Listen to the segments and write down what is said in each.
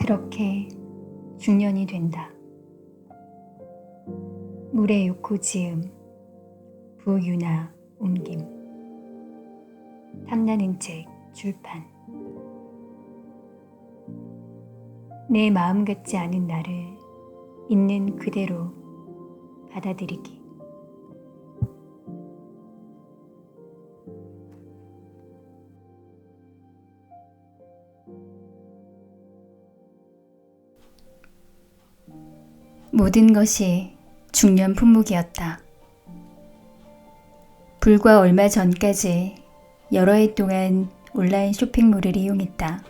그렇게 중년이 된다. 물에 요코 지음, 부유나 옮김. 탐나는 책 출판. 내 마음 같지 않은 나를 있는 그대로 받아들이기. 모든 것이 중년 품목이었다. 불과 얼마 전까지 여러 해 동안 온라인 쇼핑몰을 이용했다.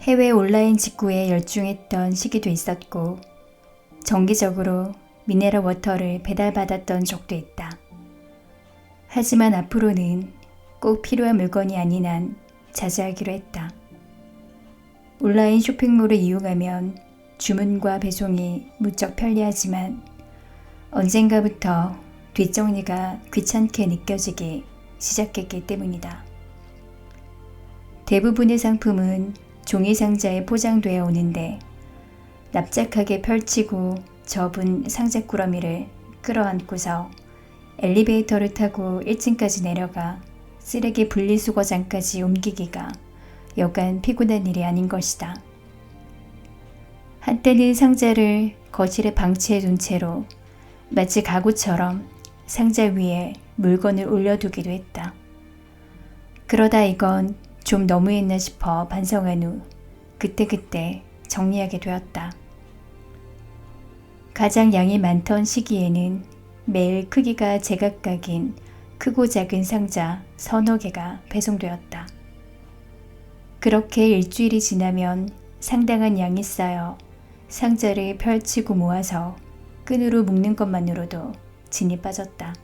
해외 온라인 직구에 열중했던 시기도 있었고 정기적으로 미네랄 워터를 배달받았던 적도 있다. 하지만 앞으로는 꼭 필요한 물건이 아닌 한 자제하기로 했다. 온라인 쇼핑몰을 이용하면 주문과 배송이 무척 편리하지만 언젠가부터 뒷정리가 귀찮게 느껴지기 시작했기 때문이다. 대부분의 상품은 종이 상자에 포장되어 오는데 납작하게 펼치고 접은 상자 꾸러미를 끌어안고서 엘리베이터를 타고 1층까지 내려가 쓰레기 분리수거장까지 옮기기가 여간 피곤한 일이 아닌 것이다. 한때는 상자를 거실에 방치해 둔 채로 마치 가구처럼 상자 위에 물건을 올려두기도 했다. 그러다 이건 좀 너무했나 싶어 반성한 후 그때그때 정리하게 되었다. 가장 양이 많던 시기에는 매일 크기가 제각각인 크고 작은 상자 서너 개가 배송되었다. 그렇게 일주일이 지나면 상당한 양이 쌓여 상자를 펼치고 모아서 끈으로 묶는 것만으로도 진이 빠졌다.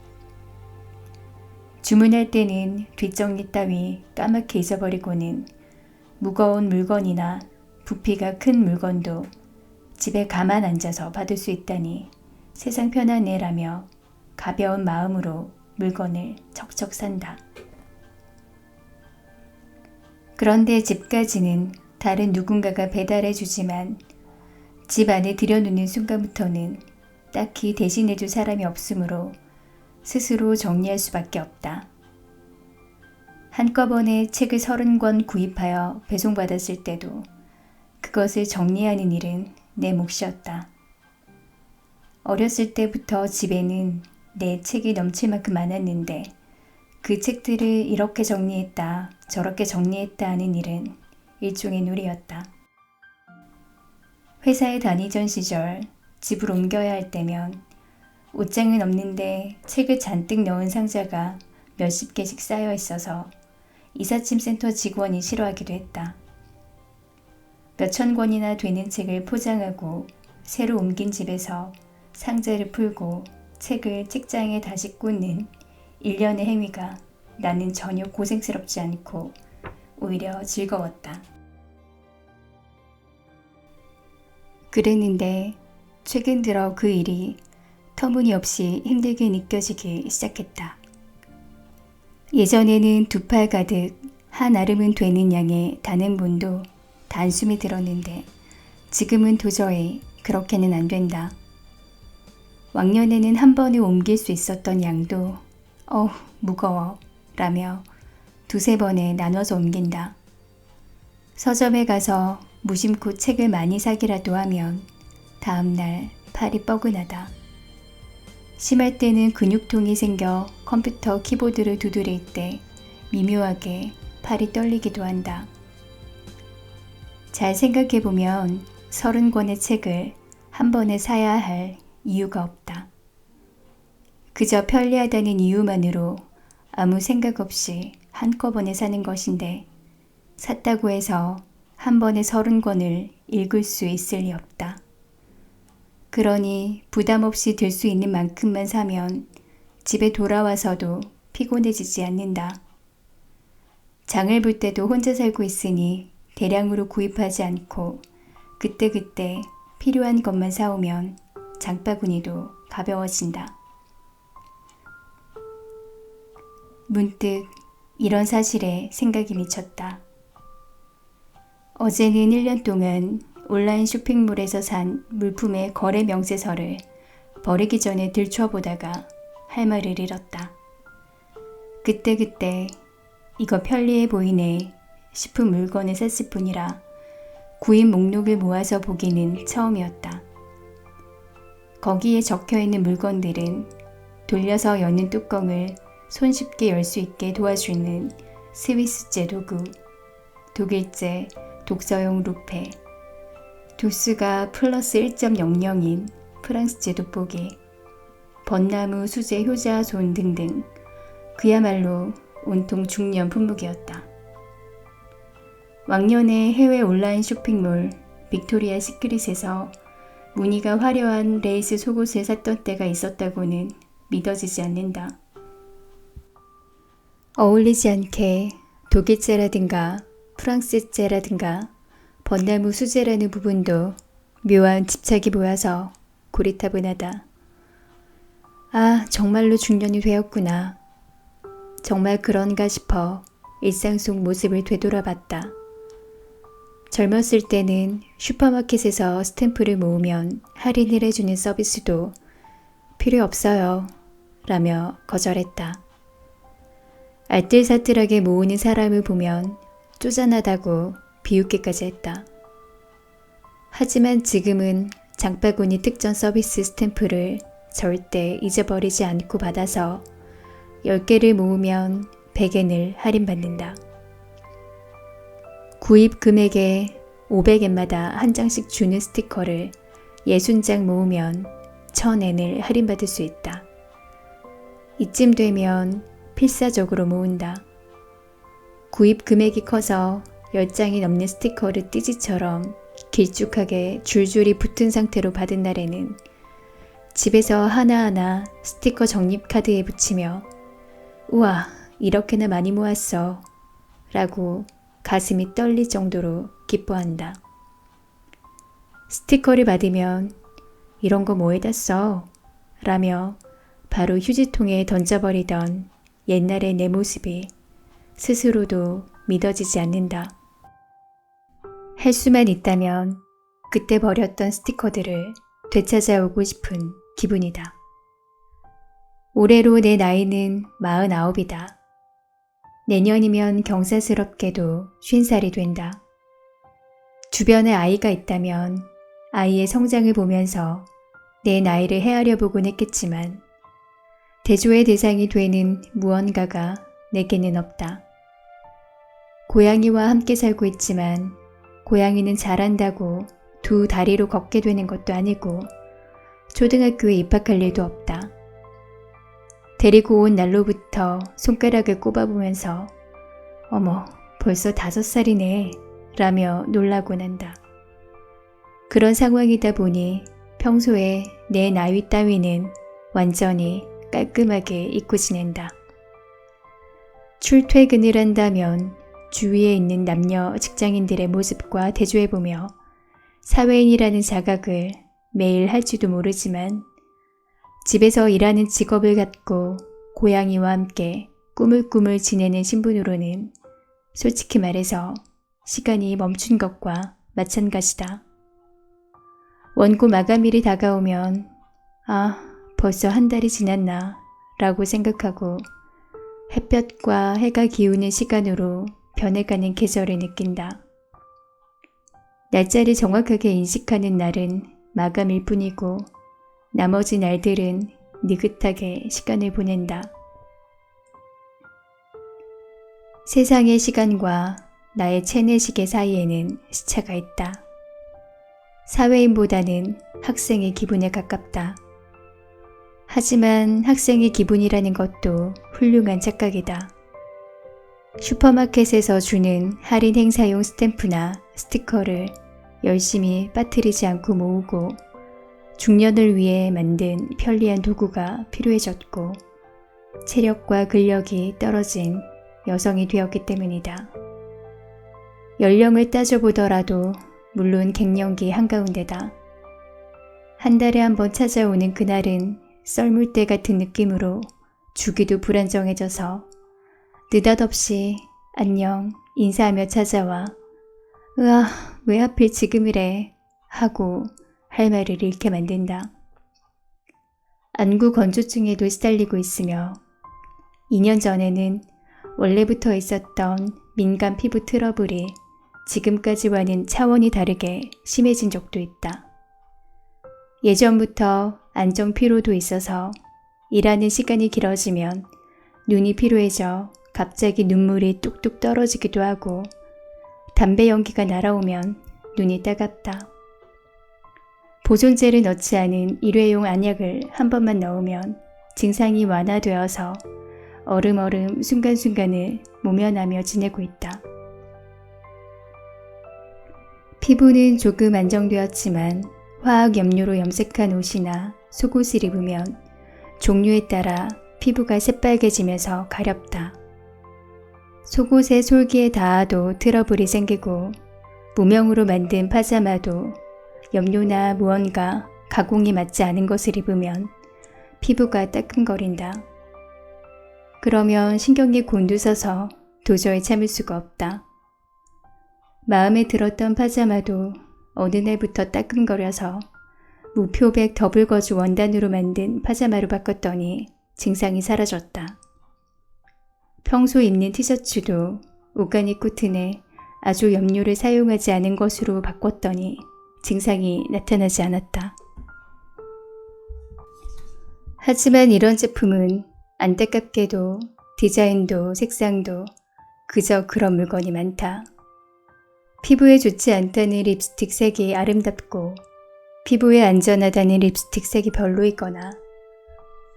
주문할 때는 뒷정리 따위 까맣게 잊어버리고는 무거운 물건이나 부피가 큰 물건도 집에 가만 앉아서 받을 수 있다니 세상 편하네라며 가벼운 마음으로 물건을 척척 산다. 그런데 집까지는 다른 누군가가 배달해 주지만 집 안에 들여놓는 순간부터는 딱히 대신해줄 사람이 없으므로 스스로 정리할 수밖에 없다. 한꺼번에 책을 30권 구입하여 배송받았을 때도 그것을 정리하는 일은 내 몫이었다. 어렸을 때부터 집에는 내 책이 넘칠 만큼 많았는데 그 책들을 이렇게 정리했다 저렇게 정리했다 하는 일은 일종의 놀이였다. 회사에 다니던 시절 집을 옮겨야 할 때면 옷장은 없는데 책을 잔뜩 넣은 상자가 몇십 개씩 쌓여 있어서 이삿짐센터 직원이 싫어하기도 했다. 몇천 권이나 되는 책을 포장하고 새로 옮긴 집에서 상자를 풀고 책을 책장에 다시 꽂는 일련의 행위가 나는 전혀 고생스럽지 않고 오히려 즐거웠다. 그랬는데 최근 들어 그 일이 터무니없이 힘들게 느껴지기 시작했다. 예전에는 두 팔 가득 한 아름은 되는 양의 단행본도 단숨에 들었는데 지금은 도저히 그렇게는 안 된다. 왕년에는 한 번에 옮길 수 있었던 양도 무거워 라며 두세 번에 나눠서 옮긴다. 서점에 가서 무심코 책을 많이 사기라도 하면 다음날 팔이 뻐근하다. 심할 때는 근육통이 생겨 컴퓨터 키보드를 두드릴 때 미묘하게 팔이 떨리기도 한다. 잘 생각해보면 30권의 책을 한 번에 사야 할 이유가 없다. 그저 편리하다는 이유만으로 아무 생각 없이 한꺼번에 사는 것인데 샀다고 해서 한 번에 30권을 읽을 수 있을 리 없다. 그러니 부담 없이 들 수 있는 만큼만 사면 집에 돌아와서도 피곤해지지 않는다. 장을 볼 때도 혼자 살고 있으니 대량으로 구입하지 않고 그때그때 필요한 것만 사오면 장바구니도 가벼워진다. 문득 이런 사실에 생각이 미쳤다. 어제는 1년 동안 온라인 쇼핑몰에서 산 물품의 거래 명세서를 버리기 전에 들춰보다가 할 말을 잃었다. 그때 이거 편리해 보이네 싶은 물건을 샀을 뿐이라 구입 목록을 모아서 보기는 처음이었다. 거기에 적혀있는 물건들은 돌려서 여는 뚜껑을 손쉽게 열 수 있게 도와주는 스위스제 도구, 독일제 독서용 루페, 도수가 플러스 1.00인 프랑스제 돋보기, 벚나무 수제 효자손 등등 그야말로 온통 중년 품목이었다. 왕년에 해외 온라인 쇼핑몰 빅토리아 시크릿에서 무늬가 화려한 레이스 속옷을 샀던 때가 있었다고는 믿어지지 않는다. 어울리지 않게 독일제라든가 프랑스제라든가 벚나무 수제라는 부분도 묘한 집착이 보여서 고리타분하다. 아, 정말로 중년이 되었구나. 정말 그런가 싶어 일상 속 모습을 되돌아봤다. 젊었을 때는 슈퍼마켓에서 스탬프를 모으면 할인을 해주는 서비스도 필요 없어요 라며 거절했다. 알뜰살뜰하게 모으는 사람을 보면 쪼잔하다고 비웃기까지 했다. 하지만 지금은 장바구니 특전 서비스 스탬프를 절대 잊어버리지 않고 받아서 10개를 모으면 100엔을 할인받는다. 구입 금액에 500엔마다 한 장씩 주는 스티커를 60장 모으면 1000엔을 할인받을 수 있다. 이쯤 되면 필사적으로 모은다. 구입 금액이 커서 10장이 넘는 스티커를 띠지처럼 길쭉하게 줄줄이 붙은 상태로 받은 날에는 집에서 하나하나 스티커 적립 카드에 붙이며 우와, 이렇게나 많이 모았어 라고 가슴이 떨릴 정도로 기뻐한다. 스티커를 받으면 이런 거 뭐에다 써? 라며 바로 휴지통에 던져버리던 옛날의 내 모습이 스스로도 믿어지지 않는다. 할 수만 있다면 그때 버렸던 스티커들을 되찾아오고 싶은 기분이다. 올해로 내 나이는 49이다. 내년이면 경사스럽게도 50살이 된다. 주변에 아이가 있다면 아이의 성장을 보면서 내 나이를 헤아려 보곤 했겠지만 대조의 대상이 되는 무언가가 내게는 없다. 고양이와 함께 살고 있지만 고양이는 자란다고 두 다리로 걷게 되는 것도 아니고 초등학교에 입학할 일도 없다. 데리고 온 날로부터 손가락을 꼽아보면서 어머, 벌써 5살이네 라며 놀라곤 한다. 그런 상황이다 보니 평소에 내 나이 따위는 완전히 깔끔하게 잊고 지낸다. 출퇴근을 한다면 주위에 있는 남녀 직장인들의 모습과 대조해보며 사회인이라는 자각을 매일 할지도 모르지만 집에서 일하는 직업을 갖고 고양이와 함께 꾸물꾸물 지내는 신분으로는 솔직히 말해서 시간이 멈춘 것과 마찬가지다. 원고 마감일이 다가오면 아, 벌써 한 달이 지났나 라고 생각하고 햇볕과 해가 기우는 시간으로 변해가는 계절을 느낀다. 날짜를 정확하게 인식하는 날은 마감일 뿐이고 나머지 날들은 느긋하게 시간을 보낸다. 세상의 시간과 나의 체내시계 사이에는 시차가 있다. 사회인보다는 학생의 기분에 가깝다. 하지만 학생의 기분이라는 것도 훌륭한 착각이다. 슈퍼마켓에서 주는 할인 행사용 스탬프나 스티커를 열심히 빠뜨리지 않고 모으고 중년을 위해 만든 편리한 도구가 필요해졌고 체력과 근력이 떨어진 여성이 되었기 때문이다. 연령을 따져보더라도 물론 갱년기 한가운데다. 한 달에 한 번 찾아오는 그날은 썰물대 같은 느낌으로 주기도 불안정해져서 느닷없이 안녕 인사하며 찾아와 으아, 왜 하필 지금이래 하고 할 말을 잃게 만든다. 안구 건조증에도 시달리고 있으며 2년 전에는 원래부터 있었던 민감 피부 트러블이 지금까지와는 차원이 다르게 심해진 적도 있다. 예전부터 안정 피로도 있어서 일하는 시간이 길어지면 눈이 피로해져 갑자기 눈물이 뚝뚝 떨어지기도 하고 담배 연기가 날아오면 눈이 따갑다. 보존제를 넣지 않은 일회용 안약을 한 번만 넣으면 증상이 완화되어서 얼음얼음 순간순간을 모면하며 지내고 있다. 피부는 조금 안정되었지만 화학 염료로 염색한 옷이나 속옷을 입으면 종류에 따라 피부가 새빨개지면서 가렵다. 속옷의 솔기에 닿아도 트러블이 생기고 무명으로 만든 파자마도 염료나 무언가 가공이 맞지 않은 것을 입으면 피부가 따끔거린다. 그러면 신경이 곤두서서 도저히 참을 수가 없다. 마음에 들었던 파자마도 어느 날부터 따끔거려서 무표백 더블거주 원단으로 만든 파자마로 바꿨더니 증상이 사라졌다. 평소 입는 티셔츠도 오가닉 코튼에 아주 염료를 사용하지 않은 것으로 바꿨더니 증상이 나타나지 않았다. 하지만 이런 제품은 안타깝게도 디자인도 색상도 그저 그런 물건이 많다. 피부에 좋지 않다는 립스틱 색이 아름답고 피부에 안전하다는 립스틱 색이 별로이거나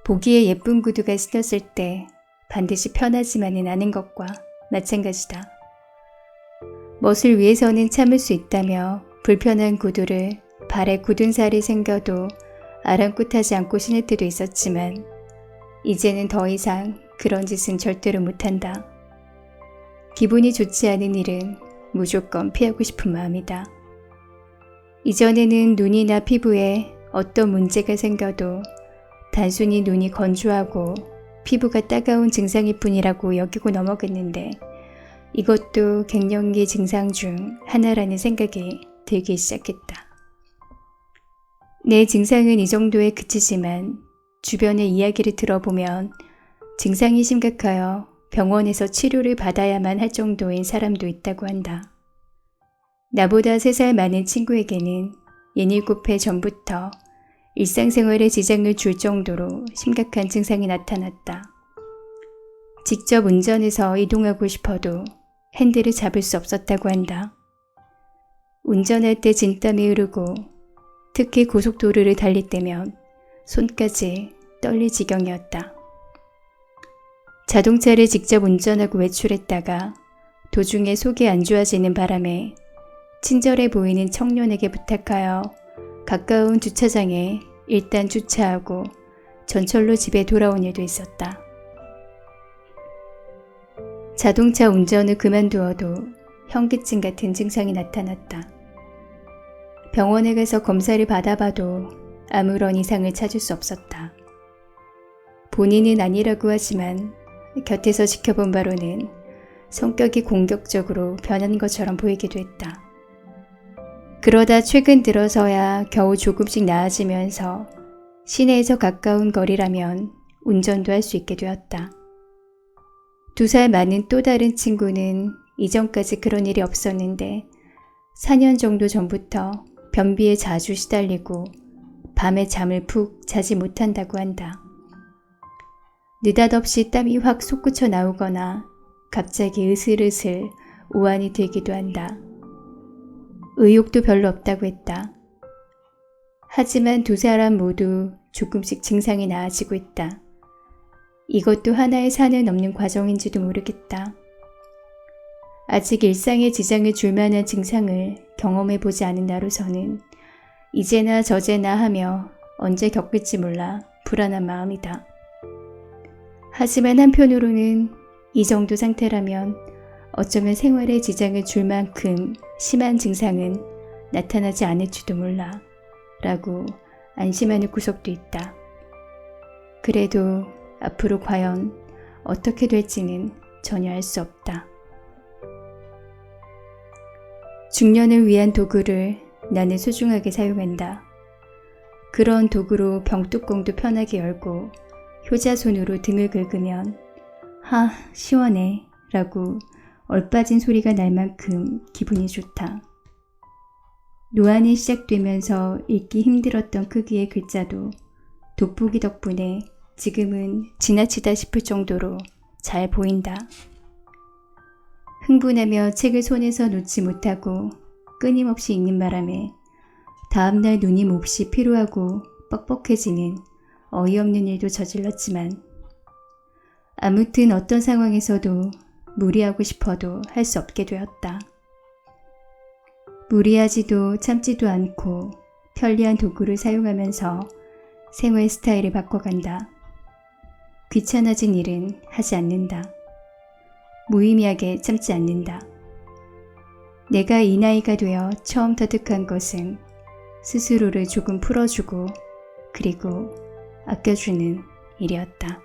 보기에 예쁜 구두가 신었을 때 반드시 편하지만은 않은 것과 마찬가지다. 멋을 위해서는 참을 수 있다며 불편한 구두를 발에 굳은 살이 생겨도 아랑곳하지 않고 신을 때도 있었지만 이제는 더 이상 그런 짓은 절대로 못한다. 기분이 좋지 않은 일은 무조건 피하고 싶은 마음이다. 이전에는 눈이나 피부에 어떤 문제가 생겨도 단순히 눈이 건조하고 피부가 따가운 증상일 뿐이라고 여기고 넘어갔는데 이것도 갱년기 증상 중 하나라는 생각이 들기 시작했다. 내 증상은 이 정도에 그치지만 주변의 이야기를 들어보면 증상이 심각하여 병원에서 치료를 받아야만 할 정도인 사람도 있다고 한다. 나보다 3살 많은 친구에게는 7해 전부터 일상생활에 지장을 줄 정도로 심각한 증상이 나타났다. 직접 운전해서 이동하고 싶어도 핸들을 잡을 수 없었다고 한다. 운전할 때 진땀이 흐르고 특히 고속도로를 달릴 때면 손까지 떨릴 지경이었다. 자동차를 직접 운전하고 외출했다가 도중에 속이 안 좋아지는 바람에 친절해 보이는 청년에게 부탁하여 가까운 주차장에 일단 주차하고 전철로 집에 돌아온 일도 있었다. 자동차 운전을 그만두어도 현기증 같은 증상이 나타났다. 병원에 가서 검사를 받아봐도 아무런 이상을 찾을 수 없었다. 본인은 아니라고 하지만 곁에서 지켜본 바로는 성격이 공격적으로 변한 것처럼 보이기도 했다. 그러다 최근 들어서야 겨우 조금씩 나아지면서 시내에서 가까운 거리라면 운전도 할 수 있게 되었다. 2살 많은 또 다른 친구는 이전까지 그런 일이 없었는데 4년 정도 전부터 변비에 자주 시달리고 밤에 잠을 푹 자지 못한다고 한다. 느닷없이 땀이 확 솟구쳐 나오거나 갑자기 으슬으슬 오한이 들기도 한다. 의욕도 별로 없다고 했다. 하지만 2사람 모두 조금씩 증상이 나아지고 있다. 이것도 하나의 산을 넘는 과정인지도 모르겠다. 아직 일상에 지장을 줄 만한 증상을 경험해보지 않은 나로서는 이제나 저제나 하며 언제 겪을지 몰라 불안한 마음이다. 하지만 한편으로는 이 정도 상태라면 어쩌면 생활에 지장을 줄 만큼 심한 증상은 나타나지 않을지도 몰라 라고 안심하는 구석도 있다. 그래도 앞으로 과연 어떻게 될지는 전혀 알 수 없다. 중년을 위한 도구를 나는 소중하게 사용한다. 그런 도구로 병뚜껑도 편하게 열고 효자손으로 등을 긁으면 하, 시원해 라고 얼빠진 소리가 날 만큼 기분이 좋다. 노안이 시작되면서 읽기 힘들었던 크기의 글자도 돋보기 덕분에 지금은 지나치다 싶을 정도로 잘 보인다. 흥분하며 책을 손에서 놓지 못하고 끊임없이 읽는 바람에 다음날 눈이 몹시 피로하고 뻑뻑해지는 어이없는 일도 저질렀지만 아무튼 어떤 상황에서도 무리하고 싶어도 할 수 없게 되었다. 무리하지도 참지도 않고 편리한 도구를 사용하면서 생활 스타일을 바꿔간다. 귀찮아진 일은 하지 않는다. 무의미하게 참지 않는다. 내가 이 나이가 되어 처음 터득한 것은 스스로를 조금 풀어주고 그리고 아껴주는 일이었다.